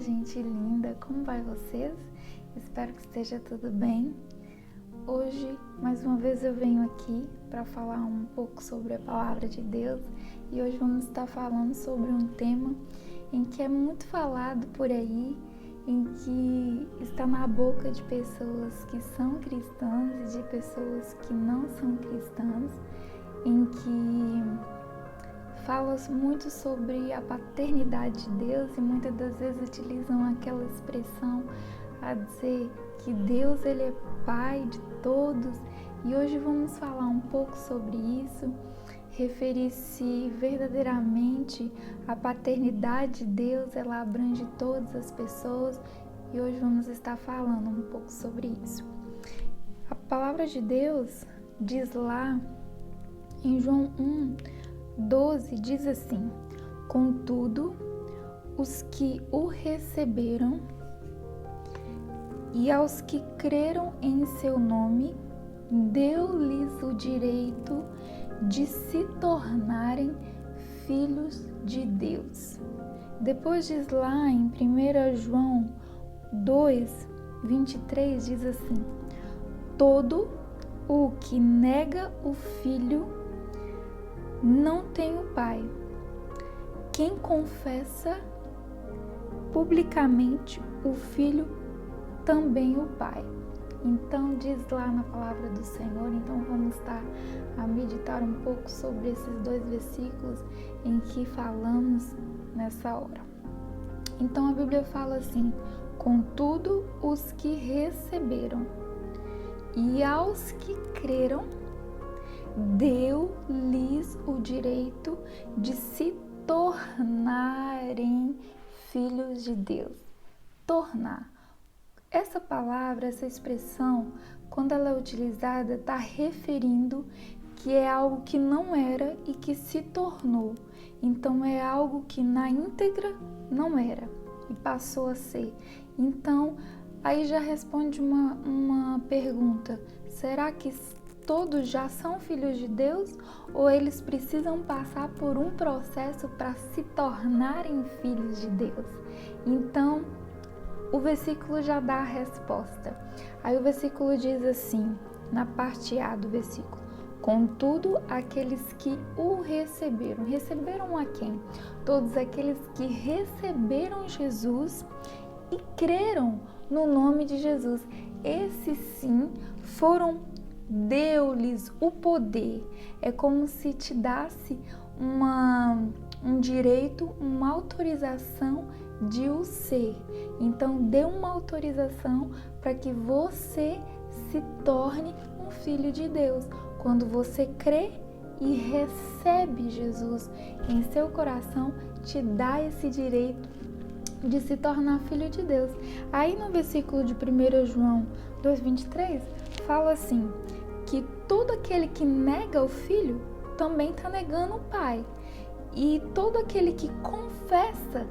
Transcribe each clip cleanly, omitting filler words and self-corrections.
gente linda, como vai vocês? Espero que esteja tudo bem. Hoje, mais uma vez eu venho aqui para falar um pouco sobre a palavra de Deus e hoje vamos estar falando sobre um tema em que é muito falado por aí, em que está na boca de pessoas que são cristãs e de pessoas que não são cristãs, em que fala muito sobre a paternidade de Deus e muitas das vezes utilizam aquela expressão a dizer que Deus ele é Pai de todos, e hoje vamos falar um pouco sobre isso, referir-se verdadeiramente à paternidade de Deus, ela abrange todas as pessoas e hoje vamos estar falando um pouco sobre isso. A palavra de Deus diz lá em João 1:12 diz assim: contudo, os que o receberam e aos que creram em seu nome, deu-lhes o direito de se tornarem filhos de Deus. Depois diz lá em 1 João 2:23 diz assim: todo o que nega o Filho não tem o Pai. Quem confessa publicamente o Filho, também o Pai. Então diz lá na palavra do Senhor, então vamos estar a meditar um pouco sobre esses dois versículos em que falamos nessa hora. Então a Bíblia fala assim: contudo, os que receberam e aos que creram, deu-lhes o direito de se tornarem filhos de Deus. Tornar. Essa palavra, essa expressão, quando ela é utilizada, está referindo que é algo que não era e que se tornou. Então é algo que na íntegra não era e passou a ser. Então, aí já responde uma pergunta: será que todos já são filhos de Deus ou eles precisam passar por um processo para se tornarem filhos de Deus? Então, o versículo já dá a resposta. Aí o versículo diz assim, na parte A do versículo: contudo, aqueles que o receberam. Receberam a quem? Todos aqueles que receberam Jesus e creram no nome de Jesus. Esses sim foram, deu-lhes o poder. É como se te dasse um direito, uma autorização de o ser. Então, dê uma autorização para que você se torne um filho de Deus. Quando você crê e recebe Jesus em seu coração, te dá esse direito de se tornar filho de Deus. Aí no versículo de 1 João 2:23 fala assim, que todo aquele que nega o Filho também está negando o Pai. E todo aquele que confessa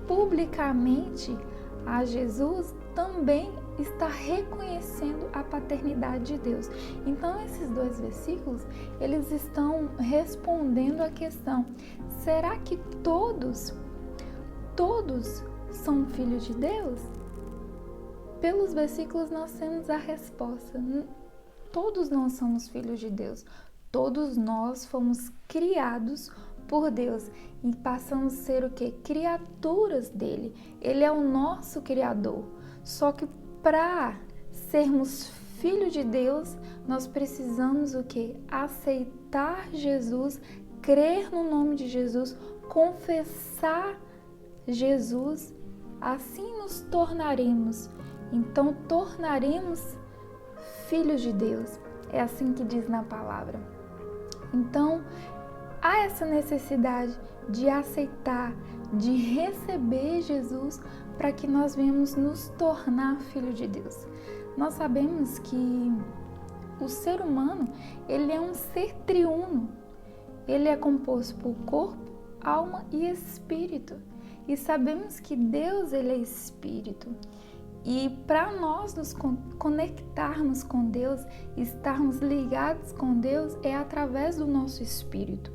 publicamente a Jesus também está reconhecendo a paternidade de Deus. Então esses dois versículos, eles estão respondendo a questão: será que todos são filhos de Deus? Pelos versículos nós temos a resposta: todos nós somos filhos de Deus. Todos nós fomos criados por Deus e passamos a ser o quê? Criaturas dele. Ele é o nosso Criador. Só que para sermos filhos de Deus, nós precisamos o quê? Aceitar Jesus, crer no nome de Jesus, confessar Jesus, assim nos tornaremos. Então tornaremos filhos de Deus. É assim que diz na palavra. Então, há essa necessidade de aceitar, de receber Jesus para que nós venhamos nos tornar filho de Deus. Nós sabemos que o ser humano, ele é um ser triuno. Ele é composto por corpo, alma e espírito. E sabemos que Deus, ele é espírito. E para nós nos conectarmos com Deus, estarmos ligados com Deus, é através do nosso espírito.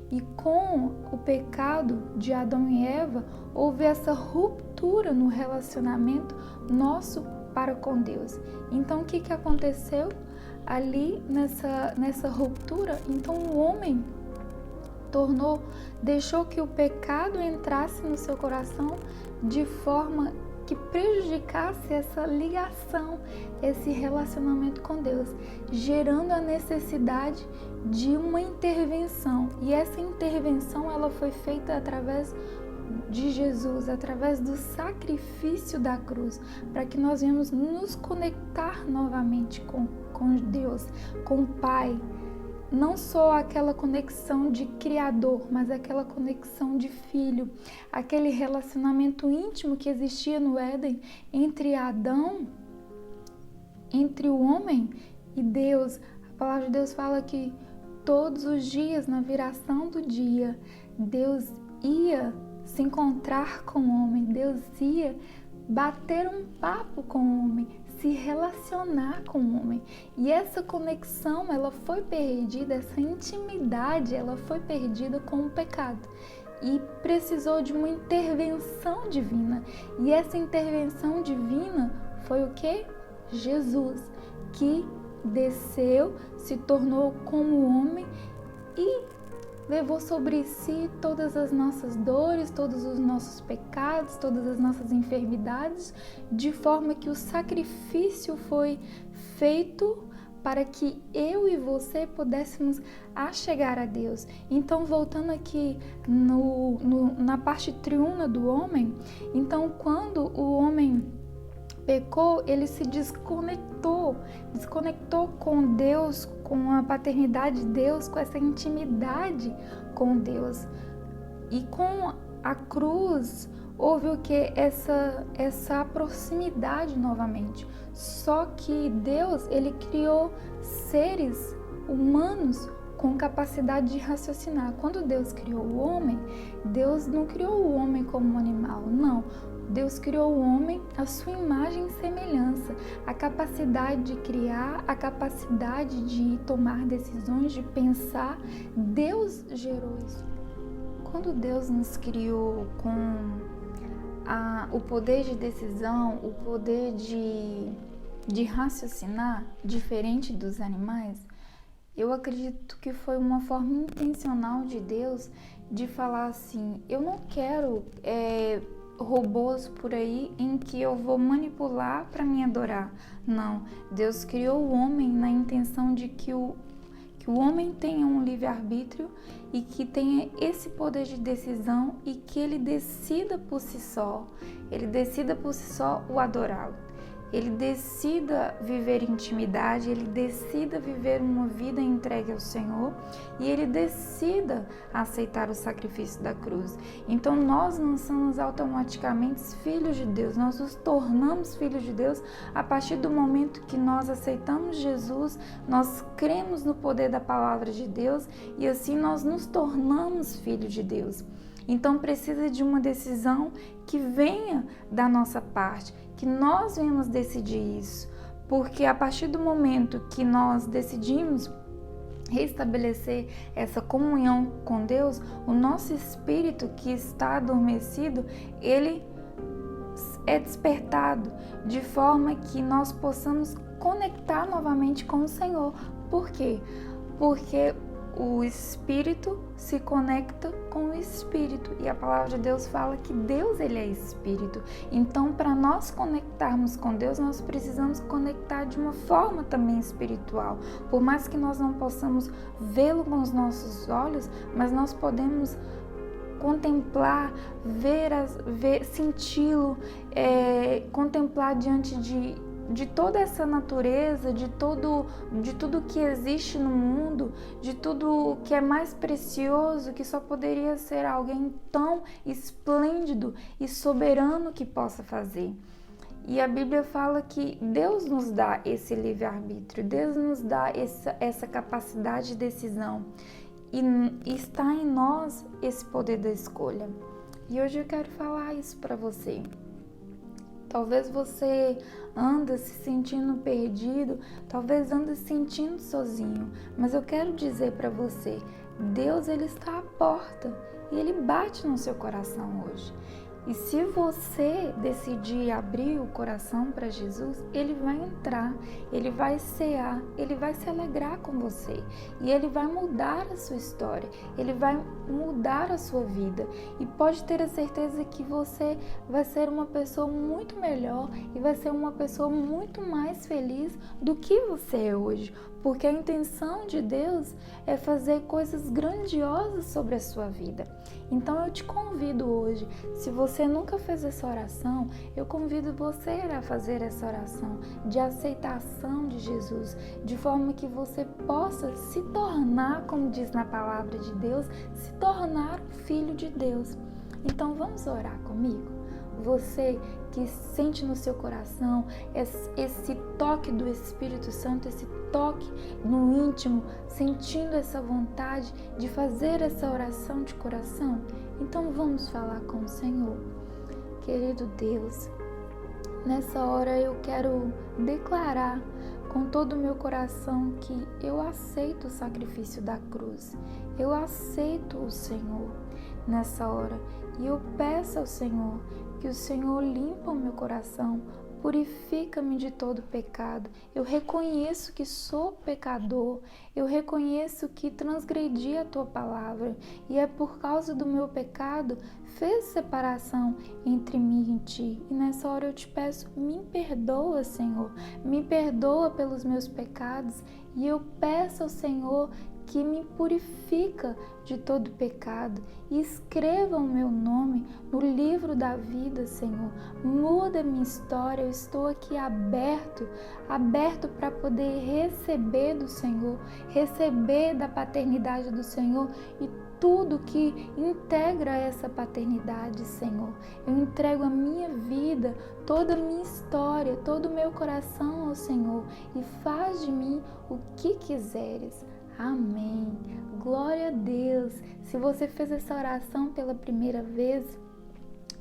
E com o pecado de Adão e Eva, houve essa ruptura ruptura no relacionamento nosso para com Deus. Então o que aconteceu ali nessa ruptura? Então o homem deixou que o pecado entrasse no seu coração de forma que prejudicasse essa ligação, esse relacionamento com Deus, gerando a necessidade de uma intervenção. E essa intervenção ela foi feita através de Jesus, através do sacrifício da cruz, para que nós venhamos nos conectar novamente com Deus, com o Pai. Não só aquela conexão de criador, mas aquela conexão de filho, aquele relacionamento íntimo que existia no Éden entre Adão, entre o homem e Deus. A palavra de Deus fala que todos os dias, na viração do dia, Deus ia se encontrar com o homem, Deus ia bater um papo com o homem, se relacionar com o homem. E essa conexão, ela foi perdida, essa intimidade, ela foi perdida com o pecado. E precisou de uma intervenção divina. E essa intervenção divina foi o quê? Jesus, que desceu, se tornou como homem e levou sobre si todas as nossas dores, todos os nossos pecados, todas as nossas enfermidades, de forma que o sacrifício foi feito para que eu e você pudéssemos achegar a Deus. Então, voltando aqui na parte triuna do homem, então quando o homem pecou, ele se desconectou com Deus, com a paternidade de Deus, com essa intimidade com Deus. E com a cruz houve o que? Essa proximidade novamente. Só que Deus, ele criou seres humanos com capacidade de raciocinar. Quando Deus criou o homem, Deus não criou o homem como um animal, não. Deus criou o homem à sua imagem e semelhança, a capacidade de criar, a capacidade de tomar decisões, de pensar. Deus gerou isso. Quando Deus nos criou com o poder de decisão, o poder de raciocinar, diferente dos animais, eu acredito que foi uma forma intencional de Deus de falar assim: eu não quero robôs por aí em que eu vou manipular para me adorar. Não, Deus criou o homem na intenção de que o homem tenha um livre-arbítrio e que tenha esse poder de decisão e que ele decida por si só o adorá-lo. Ele decida viver intimidade, ele decida viver uma vida entregue ao Senhor e ele decida aceitar o sacrifício da cruz. Então nós não somos automaticamente filhos de Deus, nós nos tornamos filhos de Deus a partir do momento que nós aceitamos Jesus, nós cremos no poder da palavra de Deus e assim nós nos tornamos filhos de Deus. Então precisa de uma decisão que venha da nossa parte, que nós venhamos decidir isso, porque a partir do momento que nós decidimos restabelecer essa comunhão com Deus, o nosso espírito que está adormecido, ele é despertado de forma que nós possamos conectar novamente com o Senhor. Por quê? Porque o Espírito se conecta com o Espírito e a palavra de Deus fala que Deus, ele é Espírito. Então, para nós conectarmos com Deus, nós precisamos conectar de uma forma também espiritual. Por mais que nós não possamos vê-lo com os nossos olhos, mas nós podemos contemplar, senti-lo, contemplar diante de toda essa natureza, de tudo que existe no mundo, de tudo que é mais precioso, que só poderia ser alguém tão esplêndido e soberano que possa fazer. E a Bíblia fala que Deus nos dá esse livre-arbítrio, Deus nos dá essa capacidade de decisão e está em nós esse poder da escolha. E hoje eu quero falar isso para você. Talvez você anda se sentindo perdido, talvez anda se sentindo sozinho, mas eu quero dizer para você, Deus, ele está à porta e ele bate no seu coração hoje. E se você decidir abrir o coração para Jesus, Ele vai entrar, Ele vai cear, Ele vai se alegrar com você. E Ele vai mudar a sua história, Ele vai mudar a sua vida. E pode ter a certeza que você vai ser uma pessoa muito melhor e vai ser uma pessoa muito mais feliz do que você é hoje. Porque a intenção de Deus é fazer coisas grandiosas sobre a sua vida. Então eu te convido hoje, se você nunca fez essa oração, eu convido você a fazer essa oração de aceitação de Jesus, de forma que você possa se tornar, como diz na palavra de Deus, se tornar filho de Deus. Então vamos orar comigo? Você que sente no seu coração esse toque do Espírito Santo, esse toque no íntimo, sentindo essa vontade de fazer essa oração de coração, então vamos falar com o Senhor. Querido Deus, nessa hora eu quero declarar com todo o meu coração que eu aceito o sacrifício da cruz, eu aceito o Senhor nessa hora e eu peço ao Senhor que o Senhor limpa o meu coração, purifica-me de todo pecado. Eu reconheço que sou pecador, eu reconheço que transgredi a Tua palavra e é por causa do meu pecado fez separação entre mim e Ti. E nessa hora eu te peço, me perdoa, Senhor, me perdoa pelos meus pecados e eu peço ao Senhor que me purifica de todo pecado e escreva o meu nome no livro da vida, Senhor. Muda minha história, eu estou aqui aberto para poder receber do Senhor, receber da paternidade do Senhor e tudo que integra essa paternidade, Senhor. Eu entrego a minha vida, toda a minha história, todo o meu coração ao Senhor e faz de mim o que quiseres. Amém. Glória a Deus. Se você fez essa oração pela primeira vez,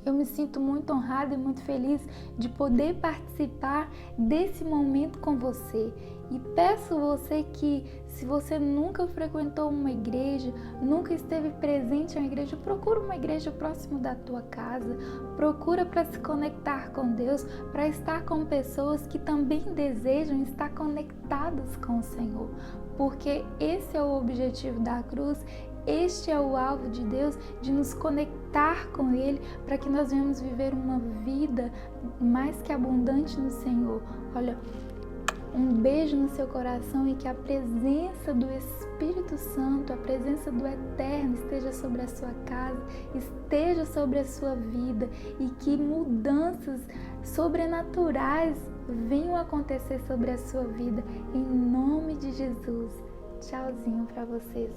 eu me sinto muito honrada e muito feliz de poder participar desse momento com você. E peço você que, se você nunca frequentou uma igreja, nunca esteve presente em uma igreja, procura uma igreja próximo da tua casa, procura para se conectar com Deus, para estar com pessoas que também desejam estar conectadas com o Senhor, porque esse é o objetivo da cruz. Este é o alvo de Deus, de nos conectar com Ele, para que nós venhamos viver uma vida mais que abundante no Senhor. Olha, um beijo no seu coração e que a presença do Espírito Santo, a presença do Eterno esteja sobre a sua casa, esteja sobre a sua vida e que mudanças sobrenaturais venham acontecer sobre a sua vida, em nome de Jesus. Tchauzinho para vocês.